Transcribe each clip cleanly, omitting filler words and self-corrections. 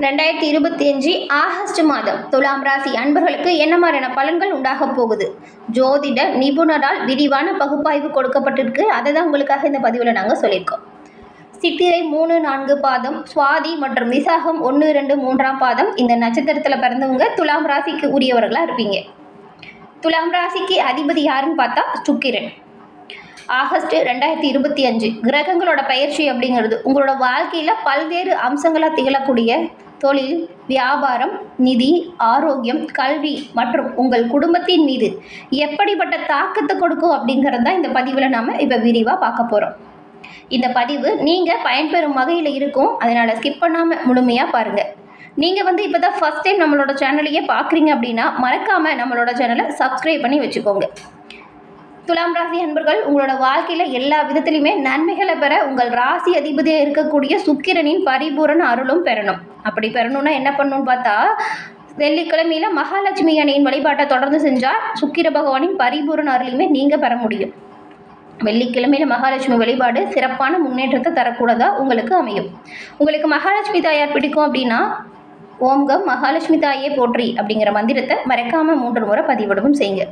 2025 August மாதம் துலாம் ராசி அன்பர்களுக்கு என்ன மாதிரியான பலன்கள் உண்டாக போகுது? ஜோதிட நிபுணரால் விரிவான பகுப்பாய்வு கொடுக்கப்பட்டிருக்கு. அதை தான் உங்களுக்காக இந்த பதிவில் நாங்கள் சொல்லியிருக்கோம். சித்திரை 3, 4 பாதம், சுவாதி மற்றும் விசாகம் 1, 2, 3ஆம் பாதம் இந்த நட்சத்திரத்தில் பிறந்தவங்க துலாம் ராசிக்கு உரியவர்களாக இருப்பீங்க. துலாம் ராசிக்கு அதிபதி யாருன்னு பார்த்தா சுக்கிரன். ஆகஸ்ட் 2025 கிரகங்களோட பயிற்சி அப்படிங்கிறது உங்களோட வாழ்க்கையில் பல்வேறு அம்சங்களாக திகழக்கூடிய தொழில், வியாபாரம், நிதி, ஆரோக்கியம், கல்வி மற்றும் உங்கள் குடும்பத்தின் மீது எப்படிப்பட்ட தாக்கத்தை கொடுக்கும் அப்படிங்கிறது தான் இந்த பதிவில் நாம் இப்போ விரிவாக பார்க்க போகிறோம். இந்த பதிவு நீங்கள் பயன்பெறும் வகையில் இருக்கும், அதனால் ஸ்கிப் பண்ணாமல் முழுமையாக பாருங்கள். நீங்கள் இப்போ தான் ஃபஸ்ட் டைம் நம்மளோட சேனலையே பார்க்குறீங்க அப்படின்னா மறக்காமல் நம்மளோட சேனலை சப்ஸ்கிரைப் பண்ணி வச்சுக்கோங்க. துலாம் ராசி அன்பர்கள் உங்களோட வாழ்க்கையில் எல்லா விதத்திலையுமே நன்மைகளை பெற உங்கள் ராசி அதிபதியாக இருக்கக்கூடிய சுக்கிரனின் பரிபூரண அருளும் பெறணும். அப்படி பெறணும்னா என்ன பண்ணணும்னு பார்த்தா, வெள்ளிக்கிழமையில் மகாலட்சுமி அணியின் வழிபாட்டை தொடர்ந்து செஞ்சால் சுக்கிர பகவானின் பரிபூரண அருளையுமே நீங்கள் பெற முடியும். வெள்ளிக்கிழமையில் மகாலட்சுமி வழிபாடு சிறப்பான முன்னேற்றத்தை தரக்கூடதாக உங்களுக்கு அமையும். உங்களுக்கு மகாலட்சுமி தாயார் பிடிக்கும் அப்படின்னா ஓம்கம் மகாலட்சுமி தாயே போற்றி அப்படிங்கிற மந்திரத்தை மறக்காமல் 3 முறை பதிவிடவும் செய்யுங்க.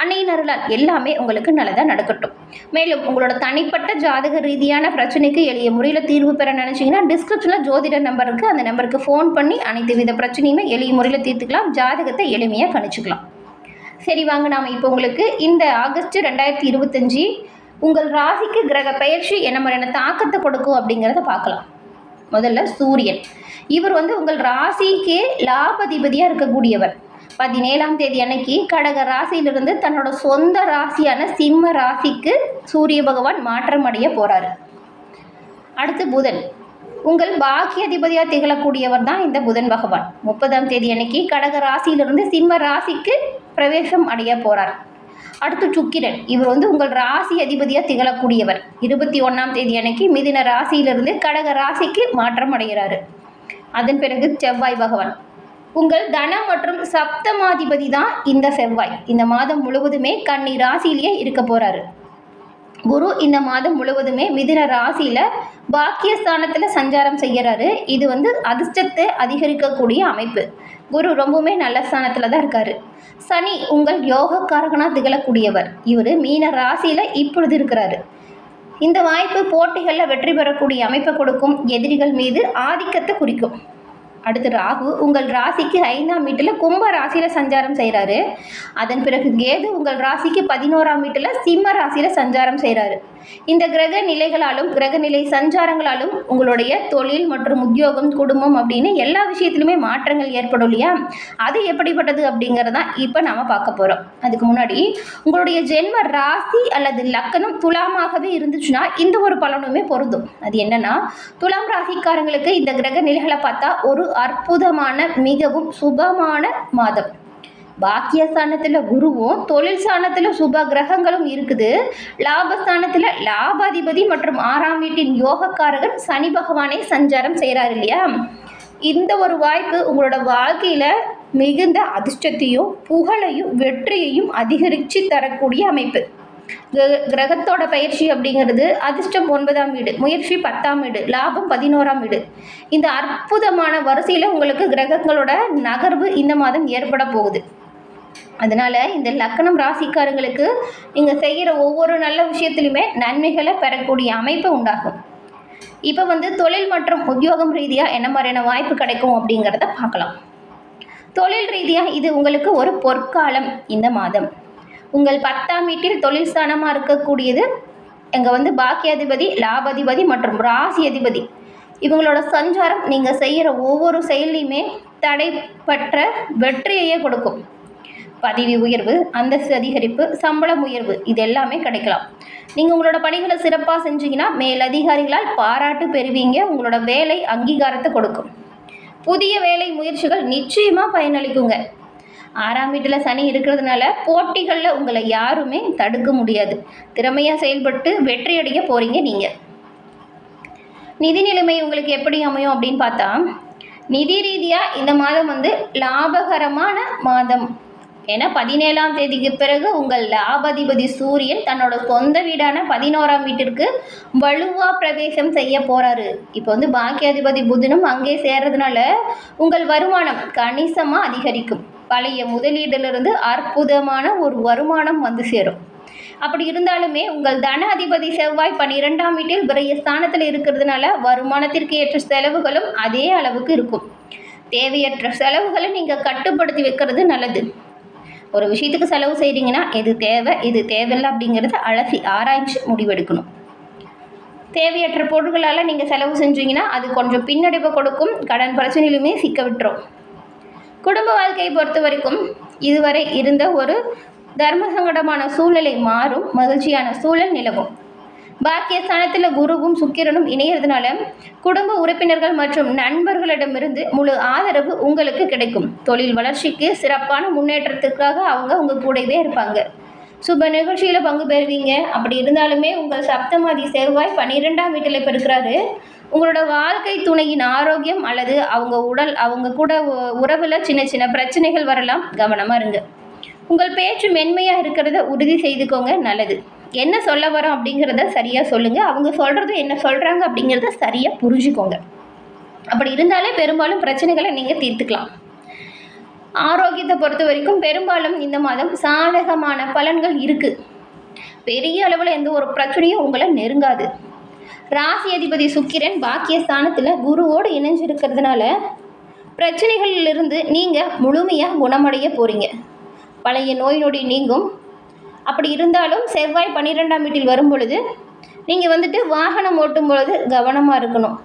அன்னையின் அருளால் எல்லாமே உங்களுக்கு நல்லதாக நடக்கட்டும். மேலும் உங்களோட தனிப்பட்ட ஜாதக ரீதியான பிரச்சனைக்கு எளிய முறையில் தீர்வு பெற நினச்சிங்கன்னா டிஸ்கிரிப்ஷனில் ஜோதிடர் நம்பர் இருக்குது. அந்த நம்பருக்கு ஃபோன் பண்ணி அனைத்து வித பிரச்சனையுமே எளிய முறையில் தீர்த்துக்கலாம். ஜாதகத்தை எளிமையாக கணிச்சுக்கலாம். சரி வாங்க, நாம் இப்போ உங்களுக்கு இந்த ஆகஸ்ட் 2025 உங்கள் ராசிக்கு கிரக பயிற்சி என்ன மாதிரியான தாக்கத்தை கொடுக்கும் அப்படிங்கிறத பார்க்கலாம். முதல்ல சூரியன். இவர் உங்கள் ராசிக்கே லாபதிபதியாக இருக்கக்கூடியவர். 17ஆம் தேதி அன்னைக்கு கடக ராசியிலிருந்து தன்னோட சொந்த ராசியான சிம்ம ராசிக்கு சூரிய பகவான் மாற்றம் அடைய போகிறாரு. அடுத்து புதன். உங்கள் பாக்கிய அதிபதியாக திகழக்கூடியவர் தான் இந்த புதன் பகவான். 30ஆம் தேதி அன்னைக்கு கடக ராசியிலிருந்து சிம்ம ராசிக்கு பிரவேசம் அடைய போகிறார். அடுத்து சுக்கிரன். இவர் உங்கள் ராசி அதிபதியாக திகழக்கூடியவர். 21ஆம் தேதி அன்னைக்கு மிதுன ராசியிலிருந்து கடக ராசிக்கு மாற்றம் அடைகிறாரு. அதன் பிறகு செவ்வாய் பகவான். உங்கள் தனம் மற்றும் சப்தமாதிபதி தான் இந்த செவ்வாய். இந்த மாதம் முழுவதுமே கன்னி ராசியிலேயே இருக்க போகிறாரு. குரு இந்த மாதம் முழுவதுமே மிதுன ராசியில் பாக்கியஸ்தானத்தில் சஞ்சாரம் செய்கிறாரு. இது அதிர்ஷ்டத்தை அதிகரிக்கக்கூடிய அமைப்பு. குரு ரொம்பவுமே நல்ல ஸ்தானத்தில் தான் இருக்கார். சனி உங்கள் யோகக்காரகனாக திகழக்கூடியவர். இவர் மீன ராசியில் இப்பொழுது இருக்கிறாரு. இந்த வாய்ப்பு போட்டிகளில் வெற்றி பெறக்கூடிய அமைப்பை கொடுக்கும். எதிரிகள் மீது ஆதிக்கத்தை குறிக்கும். அடுத்து ராகு உங்கள் ராசிக்கு 5ஆம் வீட்டில் கும்ப ராசியில் சஞ்சாரம் செய்கிறாரு. அதன் பிறகு கேது உங்கள் ராசிக்கு 11ஆம் வீட்டில் சிம்ம ராசியில் சஞ்சாரம் செய்கிறாரு. இந்த கிரக நிலைகளாலும் கிரக நிலை சஞ்சாரங்களாலும் உங்களுடைய தொழில் மற்றும் உத்தியோகம், குடும்பம் அப்படின்னு எல்லா விஷயத்துலையுமே மாற்றங்கள் ஏற்படும் இல்லையா? அது எப்படிப்பட்டது அப்படிங்கிறதான் இப்போ நாம் பார்க்க போகிறோம். அதுக்கு முன்னாடி உங்களுடைய ஜென்ம ராசி அல்லது லக்கணம் துலாமாகவே இருந்துச்சுன்னா இந்த ஒரு பலனுமே பொருந்தும். அது என்னன்னா, துலாம் ராசிக்காரங்களுக்கு இந்த கிரக நிலைகளை பார்த்தா ஒரு அற்புதமான மிகவும் சுபமான மாதம். பாக்கியஸ்தானத்தில் குருவும் தொழில் ஸ்தானத்தில் சுப கிரகங்களும் இருக்குது. லாபஸ்தானத்தில் லாபாதிபதி மற்றும் 6ஆம் வீட்டின் யோகக்காரகன் சனி பகவானே சஞ்சாரம் செய்கிறார் இல்லையா? இந்த ஒரு வாய்ப்பு உங்களோட வாழ்க்கையில் மிகுந்த அதிர்ஷ்டத்தையும் புகழையும் வெற்றியையும் அதிகரித்து தரக்கூடிய அமைப்பு. கிரகத்தோட பயிற்சி அப்படிங்கிறது அதிர்ஷ்டம் 9ஆம் வீடு, முயற்சி 10ஆம் வீடு, லாபம் 11ஆம் வீடு. இந்த அற்புதமான வரிசையில் உங்களுக்கு கிரகங்களோட நகர்வு இந்த மாதம் ஏற்பட போகுது. அதனால் இந்த லக்கணம் ராசிக்காரங்களுக்கு நீங்கள் செய்கிற ஒவ்வொரு நல்ல விஷயத்துலையுமே நன்மைகளை பெறக்கூடிய அமைப்பு உண்டாகும். இப்போ தொழில் மற்றும் உத்தியோகம் ரீதியாக என்ன மாதிரியான வாய்ப்பு கிடைக்கும் அப்படிங்கிறத பார்க்கலாம். தொழில் ரீதியாக இது உங்களுக்கு ஒரு பொற்காலம். இந்த மாதம் உங்கள் 10ஆம் வீட்டில் தொழில் ஸ்தானமாக இருக்கக்கூடியது எங்கே பாக்கியாதிபதி, லாபாதிபதி மற்றும் ராசி அதிபதி இவங்களோட சஞ்சாரம் நீங்கள் செய்கிற ஒவ்வொரு செயலையுமே தடைப்பட்ட வெற்றியையே கொடுக்கும். பதவி உயர்வு, அந்தஸ்து அதிகரிப்பு, சம்பளம் உயர்வு இது எல்லாமே கிடைக்கலாம். நீங்கள் உங்களோட பணிகளை சிறப்பாக செஞ்சீங்கன்னா மேலதிகாரிகளால் பாராட்டு பெறுவீங்க. உங்களோட வேலை அங்கீகாரத்தை கொடுக்கும். புதிய வேலை முயற்சிகள் நிச்சயமாக பயனளிக்குங்க. 6ஆம் வீட்டில் சனி இருக்கிறதுனால போட்டிகளில் உங்களை யாருமே தடுக்க முடியாது. திறமையாக செயல்பட்டு வெற்றியடைய போகிறீங்க நீங்கள். நிதி நிலைமை உங்களுக்கு எப்படி அமையும் அப்படின்னு பார்த்தா, நிதி ரீதியாக இந்த மாதம் லாபகரமான மாதம். ஏன்னா 17ஆம் தேதிக்கு பிறகு உங்கள் லாபாதிபதி சூரியன் தன்னோட சொந்த வீடான 11ஆம் வீட்டிற்கு வலுவா பிரவேசம் செய்ய போறாரு. இப்போ வந்து பாக்கியாதிபதி புதனும் அங்கே சேர்றதுனால உங்கள் வருமானம் கணிசமாக அதிகரிக்கும். பழைய முதலீட்டிலிருந்து அற்புதமான ஒரு வருமானம் வந்து சேரும். அப்படி இருந்தாலுமே உங்கள் தன அதிபதி செவ்வாய் 12ஆம் வீட்டில் விரைய ஸ்தானத்தில் இருக்கிறதுனால வருமானத்திற்கு ஏற்ற செலவுகளும் அதே அளவுக்கு இருக்கும். தேவையற்ற செலவுகளை நீங்கள் கட்டுப்படுத்தி வைக்கிறது நல்லது. ஒரு விஷயத்துக்கு செலவு செய்கிறீங்கன்னா எது தேவை எது தேவையில்லை அப்படிங்கிறத அலசி ஆராய்ச்சி முடிவெடுக்கணும். தேவையற்ற பொருட்களால் நீங்கள் செலவு செஞ்சீங்கன்னா அது கொஞ்சம் பின்னடைவை கொடுக்கும், கடன் பிரச்சனையிலுமே சிக்க விட்டுரும். குடும்ப வாழ்க்கையை பொறுத்த வரைக்கும் இதுவரை இருந்த ஒரு தர்ம சங்கடமான சூழ்நிலை மாறும், மகிழ்ச்சியான சூழல் நிலவும். பாக்கியஸ்தானத்தில் குருவும் சுக்கிரனும் இணையறதுனால குடும்ப உறுப்பினர்கள் மற்றும் நண்பர்களிடமிருந்து முழு ஆதரவு உங்களுக்கு கிடைக்கும். தொழில் வளர்ச்சிக்கு சிறப்பான முன்னேற்றத்துக்காக அவங்க உங்கள் கூடவே இருப்பாங்க. சுப நிகழ்ச்சியில் பங்கு பெறுவீங்க. அப்படி இருந்தாலுமே உங்கள் சப்தமாதி செவ்வாய் 12ஆம் வீட்டில் இப்போ இருக்கிறாரு. உங்களோட வாழ்க்கை துணையின் ஆரோக்கியம் அல்லது அவங்க கூட உறவில் சின்ன சின்ன பிரச்சனைகள் வரலாம், கவனமாக இருங்க. உங்கள் பேச்சு மென்மையாக இருக்கிறத உறுதி செய்துக்கோங்க, நல்லது. என்ன சொல்ல வரோம் அப்படிங்கிறத சரியாக சொல்லுங்கள். அவங்க சொல்கிறது என்ன சொல்கிறாங்க அப்படிங்கிறத சரியாக புரிஞ்சுக்கோங்க. அப்படி இருந்தாலே பெரும்பாலும் பிரச்சனைகளை நீங்கள் தீர்த்துக்கலாம். ஆரோக்கியத்தை பொறுத்த வரைக்கும் பெரும்பாலும் இந்த மாதம் சாதகமான பலன்கள் இருக்குது. பெரிய அளவில் எந்த ஒரு பிரச்சனையும் உங்களை நெருங்காது. ராசி அதிபதி சுக்கிரன் பாக்கியஸ்தானத்தில் குருவோடு இணைஞ்சிருக்கிறதுனால பிரச்சனைகளிலிருந்து நீங்கள் முழுமையாக குணமடைய போகிறீங்க. பழைய நோய் நொடி நீங்கும். அப்படி இருந்தாலும் செவ்வாய் 12ஆம் வீட்டில் வரும் பொழுது நீங்கள் வந்துட்டு வாகனம் ஓட்டும் பொழுது கவனமாக இருக்கணும்.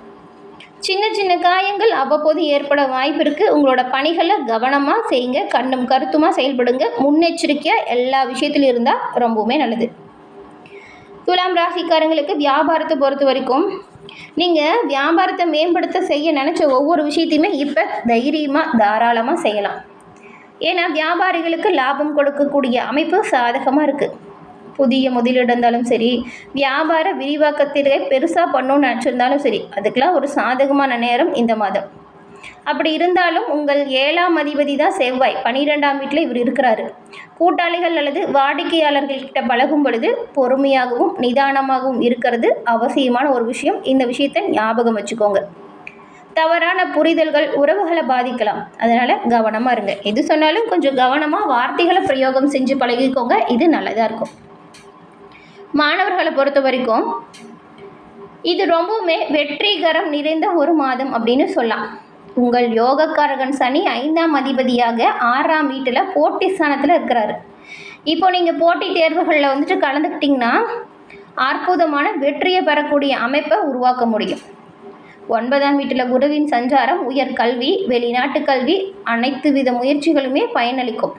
சின்ன சின்ன காயங்கள் அவ்வப்போது ஏற்பட வாய்ப்பு இருக்குது. உங்களோட பணிகளை கவனமாக செய்யுங்க, கண்ணும் கருத்துமாக செயல்படுங்க. முன்னெச்சரிக்கையாக எல்லா விஷயத்திலும் இருந்தால் ரொம்பவுமே நல்லது. துலாம் ராசிக்காரங்களுக்கு வியாபாரத்தை பொறுத்த வரைக்கும் நீங்கள் வியாபாரத்தை மேம்படுத்த செய்ய நினச்ச ஒவ்வொரு விஷயத்தையுமே இப்போ தைரியமாக தாராளமாக செய்யலாம். ஏன்னா வியாபாரிகளுக்கு லாபம் கொடுக்கக்கூடிய அமைப்பு சாதகமாக இருக்குது. புதிய முதலீடு இருந்தாலும் சரி, வியாபார விரிவாக்கத்திலே பெருசாக பண்ணணும்னு நினச்சிருந்தாலும் சரி, அதுக்கெலாம் ஒரு சாதகமான நேரம் இந்த மாதம். அப்படி இருந்தாலும் உங்கள் 7ஆம் அதிபதி தான் செவ்வாய் 12ஆம் வீட்டில் இவர் இருக்கிறாரு. கூட்டாளிகள் அல்லது வாடிக்கையாளர்கள்கிட்ட பழகும் பொழுது பொறுமையாகவும் நிதானமாகவும் இருக்கிறது அவசியமான ஒரு விஷயம். இந்த விஷயத்தை ஞாபகம் வச்சுக்கோங்க. தவறான புரிதல்கள் உறவுகளை பாதிக்கலாம், அதனால் கவனமாக இருங்க. எது சொன்னாலும் கொஞ்சம் கவனமாக வார்த்தைகளை பிரயோகம் செஞ்சு பழகிக்கோங்க, இது நல்லதாக இருக்கும். மாணவர்களை பொறுத்த வரைக்கும் இது ரொம்பவுமே வெற்றிகரம் நிறைந்த ஒரு மாதம் அப்படின்னு சொல்லலாம். உங்கள் யோகக்காரகன் சனி 5ஆம் அதிபதியாக 6ஆம் வீட்டில் போட்டி ஸ்தானத்தில் இருக்கிறாரு. இப்போ நீங்கள் போட்டி தேர்வுகளில் வந்துட்டு கலந்துக்கிட்டிங்கன்னா அற்புதமான வெற்றியை பெறக்கூடிய அமைப்பை உருவாக்க முடியும். 9ஆம் வீட்டில் குருவின் சஞ்சாரம் உயர் கல்வி, வெளிநாட்டு கல்வி, அனைத்து வித முயற்சிகளுமே பயனளிக்கும்.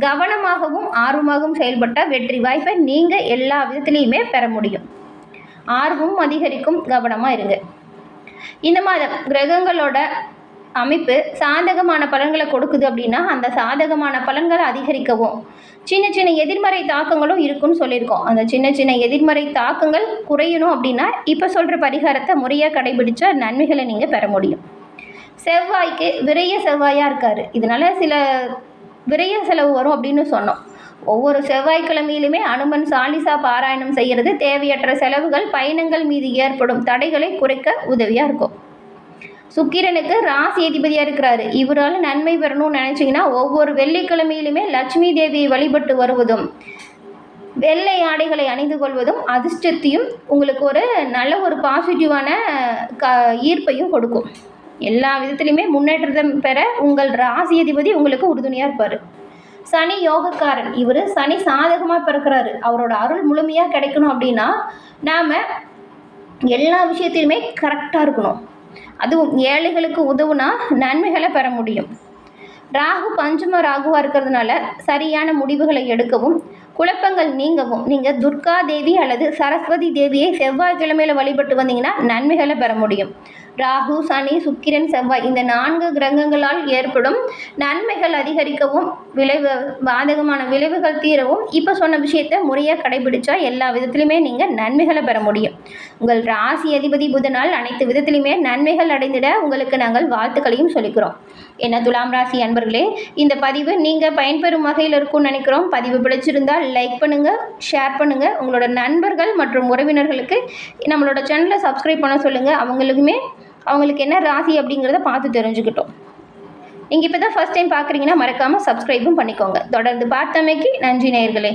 கவனமாகவும் ஆர்வமாகவும் செயல்பட்ட வெற்றி வாய்ப்பை நீங்கள் எல்லா விதத்துலேயுமே பெற முடியும். ஆர்வமும் அதிகரிக்கும், கவனமாக இருங்க. இந்த மாதம் கிரகங்களோட அமைப்பு சாதகமான பலன்களை கொடுக்குது அப்படின்னா அந்த சாதகமான பலன்களை அதிகரிக்கவும் சின்ன சின்ன எதிர்மறை தாக்கங்களும் இருக்குன்னு சொல்லியிருக்கோம். அந்த சின்ன சின்ன எதிர்மறை தாக்கங்கள் குறையணும் அப்படின்னா இப்போ சொல்கிற பரிகாரத்தை முறையாக கடைபிடிச்சா நன்மைகளை நீங்கள் பெற முடியும். செவ்வாய்க்கு விரைய செவ்வாயாக இருக்கார். இதனால் சில விரைய செலவு வரும் அப்படின்னு சொன்னோம். ஒவ்வொரு செவ்வாய்க்கிழமையிலுமே அனுமன் சாலிசா பாராயணம் செய்கிறது தேவையற்ற செலவுகள், பயணங்கள் மீது ஏற்படும் தடைகளை குறைக்க உதவியாக இருக்கும். சுக்கிரனுக்கு ராசி அதிபதியாக இருக்கிறாரு. இவரால் நன்மை பெறணும்னு நினச்சிங்கன்னா ஒவ்வொரு வெள்ளிக்கிழமையிலுமே லட்சுமி தேவியை வழிபட்டு வருவதும் வெள்ளை ஆடைகளை அணிந்து கொள்வதும் அதிர்ஷ்டத்தையும் உங்களுக்கு ஒரு நல்ல ஒரு பாசிட்டிவான ஈர்ப்பையும் கொடுக்கும். எல்லா விதத்துலையுமே முன்னேற்றத்தை பெற உங்கள் ராசி அதிபதி உங்களுக்கு உறுதுணையாக இருப்பார். சனி யோகக்காரன். இவர் சனி சாதகமாக பிறக்கிறாரு. அவரோட அருள் முழுமையாக கிடைக்கணும் அப்படின்னா நாம் எல்லா விஷயத்திலுமே கரெக்டாக இருக்கணும். அதுவும் ஏழைகளுக்கு உதவுனா நன்மைகளை பெற முடியும். ராகு பஞ்சம ராகுவாக இருக்கிறதுனால சரியான முடிவுகளை எடுக்கவும் குழப்பங்கள் நீங்கவும் நீங்கள் துர்கா தேவி அல்லது சரஸ்வதி தேவியை செவ்வாய்க்கிழமையில் வழிபட்டு வந்தீங்கன்னா நன்மைகளை பெற முடியும். ராகு, சனி, சுக்கிரன், செவ்வாய் இந்த 4 கிரகங்களால் ஏற்படும் நன்மைகள் அதிகரிக்கவும் பாதகமான விளைவுகள் தீரவும் இப்போ சொன்ன விஷயத்தை முறையாக கடைபிடிச்சா எல்லா விதத்துலையுமே நீங்கள் நன்மைகளை பெற முடியும். உங்கள் ராசி அதிபதி புதனால் அனைத்து விதத்திலுமே நன்மைகள் அடைந்திட உங்களுக்கு நாங்கள் வாழ்த்துக்களையும் சொல்லிக்கிறோம். என்ன துலாம் ராசி அன்பர்களே, இந்த பதிவு நீங்கள் பயன்பெறும் வகையில் இருக்கும்னு நினைக்கிறோம். பதிவு பிடிச்சிருந்தால் லைக் பண்ணுங்கள், ஷேர் பண்ணுங்கள், உங்களோட நண்பர்கள் மற்றும் உறவினர்களுக்கு நம்மளோட சேனலை சப்ஸ்கிரைப் பண்ண சொல்லுங்கள். அவங்களுக்கு என்ன ராசி அப்படிங்கிறத பார்த்து தெரிஞ்சுக்கிட்டோம். நீங்கள் இப்போ தான் ஃபர்ஸ்ட் டைம் பார்க்குறீங்கன்னா மறக்காமல் சப்ஸ்கிரைபும் பண்ணிக்கோங்க. தொடர்ந்து பார்த்தமைக்கு நன்றி நேயர்களே.